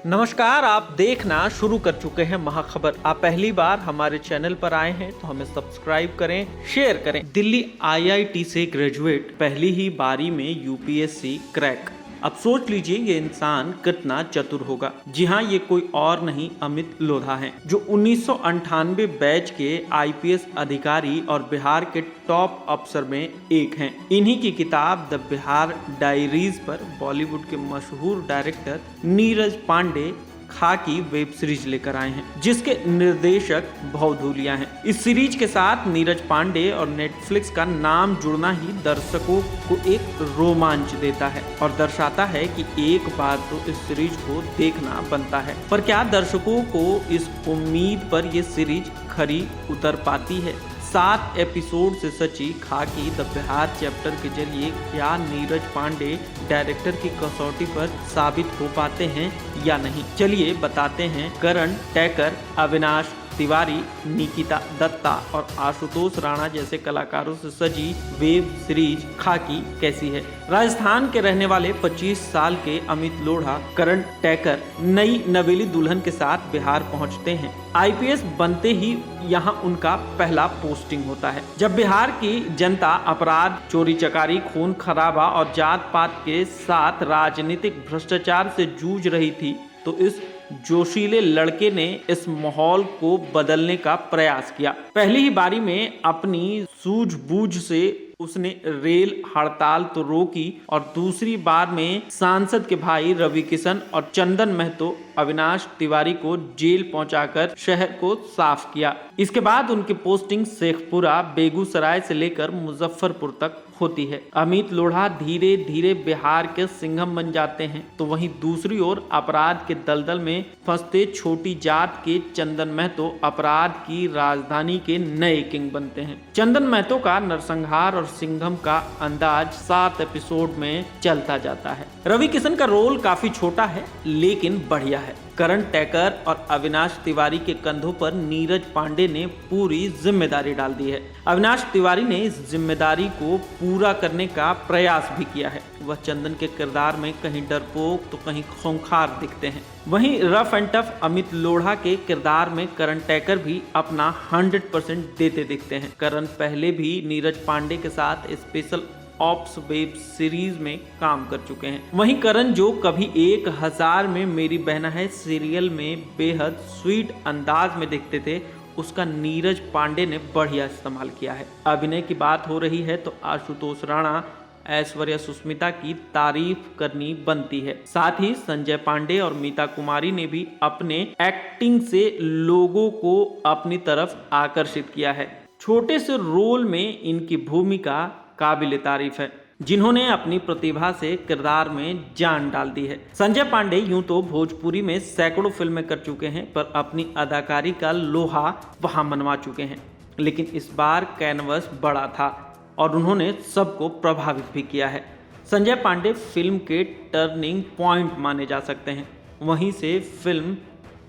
नमस्कार, आप देखना शुरू कर चुके हैं महाखबर। आप पहली बार हमारे चैनल पर आए हैं तो हमें सब्सक्राइब करें, शेयर करें। दिल्ली आईआईटी से ग्रेजुएट, पहली ही बारी में यूपीएससी क्रैक। अब सोच लीजिए ये इंसान कितना चतुर होगा। जी हाँ, ये कोई और नहीं अमित लोढ़ा हैं, जो 1998 बैच के आईपीएस अधिकारी और बिहार के टॉप अफसर में एक हैं। इन्हीं की किताब द बिहार डायरीज पर बॉलीवुड के मशहूर डायरेक्टर नीरज पांडे खाकी वेब सीरीज लेकर आए हैं, जिसके निर्देशक भवधूलिया हैं। इस सीरीज के साथ नीरज पांडे और नेटफ्लिक्स का नाम जुड़ना ही दर्शकों को एक रोमांच देता है और दर्शाता है कि एक बार तो इस सीरीज को देखना बनता है। पर क्या दर्शकों को इस उम्मीद पर यह सीरीज खरी उतर पाती है? 7 एपिसोड से सची खाकी द बिहार चैप्टर के जरिए क्या नीरज पांडे डायरेक्टर की कसौटी पर साबित हो पाते हैं या नहीं? चलिए बताते हैं। करण टैकर, अविनाश तिवारी, निकिता दत्ता और आशुतोष राणा जैसे कलाकारों से सजी वेब सीरीज खाकी कैसी है। राजस्थान के रहने वाले 25 साल के अमित लोढ़ा करण टैकर नई नवेली दुल्हन के साथ बिहार पहुंचते हैं। आईपीएस बनते ही यहाँ उनका पहला पोस्टिंग होता है। जब बिहार की जनता अपराध, चोरी चकारी, खून खराबा और जात पात के साथ राजनीतिक भ्रष्टाचार से जूझ रही थी, तो इस जोशीले लड़के ने इस माहौल को बदलने का प्रयास किया। पहली ही बारी में अपनी सूझबूझ से उसने रेल हड़ताल तो रोकी और दूसरी बार में सांसद के भाई रवि किशन और चंदन महतो अविनाश तिवारी को जेल पहुंचाकर शहर को साफ किया। इसके बाद उनकी पोस्टिंग शेखपुरा, बेगूसराय से लेकर मुजफ्फरपुर तक होती है। अमित लोढ़ा धीरे धीरे बिहार के सिंघम बन जाते हैं, तो वहीं दूसरी ओर अपराध के दलदल में फंसते छोटी जात के चंदन महतो अपराध की राजधानी के नए किंग बनते हैं। चंदन महतो का नरसंहार और सिंघम का अंदाज 7 एपिसोड में चलता जाता है। रवि किशन का रोल काफी छोटा है लेकिन बढ़िया है। करण टैकर और अविनाश तिवारी के कंधों पर नीरज पांडे ने पूरी जिम्मेदारी डाल दी है। अविनाश तिवारी ने इस जिम्मेदारी को पूरा करने का प्रयास भी किया है। वह चंदन के किरदार में कहीं डरपोक तो कहीं खूंखार दिखते हैं। वहीं rough and tough Amit Lodha के किरदार में करण टैकर भी अपना 100% देते दिखते हैं। करण पहले भी नीरज पांडे के साथ स्पेशल ऑप्स वेब सीरीज में काम कर चुके हैं। वहीं करण, जो कभी 1000 में मेरी बहना है सीरियल में बेहद स्वीट अंदाज में दिखते थे, उसका नीरज पांडे ने बढ़िया इस्तेमाल किया है। अभिनय की बात हो रही है तो आशुतोष राणा, ऐश्वर्या सुष्मिता की तारीफ करनी बनती है। साथ ही संजय पांडे और मीता कुमारी ने भी अपने एक्टिंग से लोगों को अपनी तरफ आकर्षित किया है। छोटे से रोल में इनकी भूमिका काबिल तारीफ है, जिन्होंने अपनी प्रतिभा से किरदार में जान डाल दी है। संजय पांडे यूं तो भोजपुरी में सैकड़ों फिल्में कर चुके हैं, पर अपनी अदाकारी का लोहा वहां मनवा चुके हैं। लेकिन इस बार कैनवस बड़ा था और उन्होंने सबको प्रभावित भी किया है। संजय पांडे फिल्म के टर्निंग पॉइंट माने जा सकते हैं। वहीं से फिल्म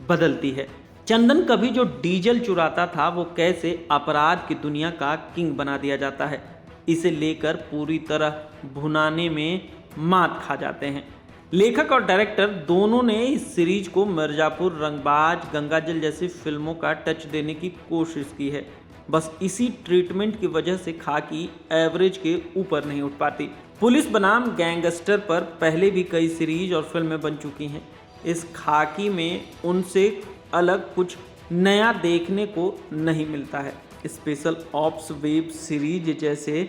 बदलती है। चंदन कभी जो डीजल चुराता था, वो कैसे अपराध की दुनिया का किंग बना दिया जाता है, इसे लेकर पूरी तरह भुनाने में मात खा जाते हैं। लेखक और डायरेक्टर दोनों ने इस सीरीज को मिर्जापुर, रंगबाज, गंगाजल जैसी फिल्मों का टच देने की कोशिश की है। बस इसी ट्रीटमेंट की वजह से खाकी एवरेज के ऊपर नहीं उठ पाती। पुलिस बनाम गैंगस्टर पर पहले भी कई सीरीज और फिल्में बन चुकी हैं। इस खाकी में उनसे अलग कुछ नया देखने को नहीं मिलता है। स्पेशल ऑप्स वेब सीरीज जैसे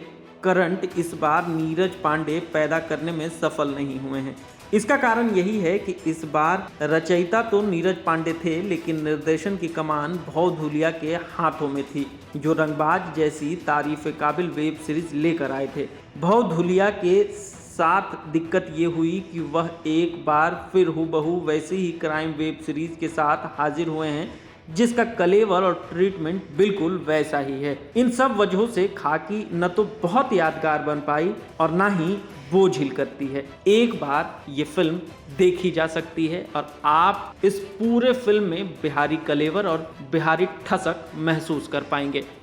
करंट इस बार नीरज पांडे पैदा करने में सफल नहीं हुए हैं। इसका कारण यही है कि इस बार रचयिता तो नीरज पांडे थे, लेकिन निर्देशन की कमान भवधूलिया के हाथों में थी, जो रंगबाज जैसी तारीफ काबिल वेब सीरीज लेकर आए थे। भवधूलिया के साथ दिक्कत ये हुई कि वह एक बार फिर हूबहू वैसी ही क्राइम वेब सीरीज के साथ हाजिर हुए हैं, जिसका कलेवर और ट्रीटमेंट बिल्कुल वैसा ही है। इन सब वजहों से खाकी न तो बहुत यादगार बन पाई और ना ही बोझिल करती है। एक बार ये फिल्म देखी जा सकती है और आप इस पूरे फिल्म में बिहारी कलेवर और बिहारी ठसक महसूस कर पाएंगे।